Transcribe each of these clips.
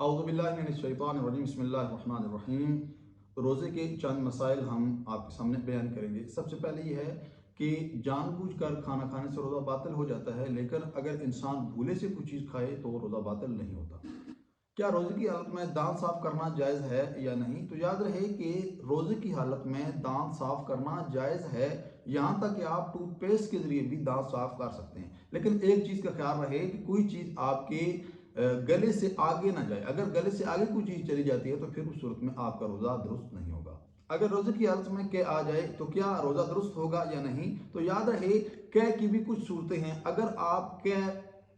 اعوذ باللہ من الشیطان الرجیم بسم اللہ الرحمن الرحیم۔ روزے کے چند مسائل ہم آپ کے سامنے بیان کریں گے۔ سب سے پہلے یہ ہے کہ جان بوجھ کر کھانا کھانے سے روزہ باطل ہو جاتا ہے، لیکن اگر انسان بھولے سے کوئی چیز کھائے تو وہ روزہ باطل نہیں ہوتا۔ کیا روزے کی حالت میں دانت صاف کرنا جائز ہے یا نہیں؟ تو یاد رہے کہ روزے کی حالت میں دانت صاف کرنا جائز ہے، یہاں تک کہ آپ ٹوتھ پیسٹ کے ذریعے بھی دانت صاف کر سکتے ہیں، لیکن ایک چیز کا خیال رہے کہ کوئی چیز آپ کے گلے سے آگے نہ جائے۔ اگر گلے سے آگے کوئی چیز چلی جاتی ہے تو پھر اس صورت میں آپ کا روزہ درست نہیں ہوگا۔ اگر روزے کی حالت میں قے آ جائے تو کیا روزہ درست ہوگا یا نہیں؟ تو یاد رہے قے کی بھی کچھ صورتیں ہیں۔ اگر آپ قے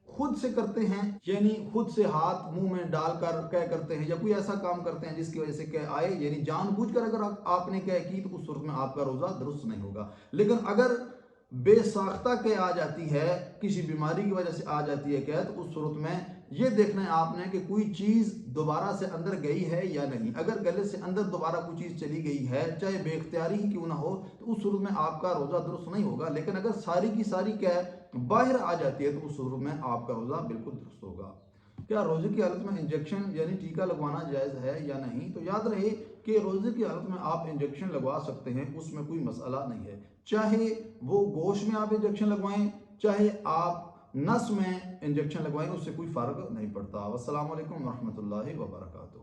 خود سے کرتے ہیں، یعنی خود سے ہاتھ منہ میں ڈال کر قے کرتے ہیں، یا کوئی ایسا کام کرتے ہیں جس کی وجہ سے قے آئے، یعنی جان بوجھ کر اگر آپ نے قے کی تو اس صورت میں آپ کا روزہ درست نہیں ہوگا۔ لیکن اگر بے ساختہ قے آ جاتی ہے، کسی بیماری کی وجہ سے آ جاتی ہے قے، تو اس صورت میں یہ دیکھنا ہے آپ نے کہ کوئی چیز دوبارہ سے اندر گئی ہے یا نہیں۔ اگر گلے سے اندر دوبارہ کوئی چیز چلی گئی ہے، چاہے بے اختیاری ہی کیوں نہ ہو، تو اس صورت میں آپ کا روزہ درست نہیں ہوگا۔ لیکن اگر ساری کی ساری قے باہر آ جاتی ہے تو اس صورت میں آپ کا روزہ بالکل درست ہوگا۔ کیا روزے کی حالت میں انجیکشن یعنی ٹیکہ لگوانا جائز ہے یا نہیں؟ تو یاد رہے کہ روزے کی حالت میں آپ انجیکشن لگوا سکتے ہیں، اس میں کوئی مسئلہ نہیں ہے۔ چاہے وہ گوشت میں آپ انجیکشن لگوائیں، چاہے آپ نس میں انجیکشن لگوائیں، اس سے کوئی فرق نہیں پڑتا۔ والسلام علیکم ورحمۃ اللہ وبرکاتہ۔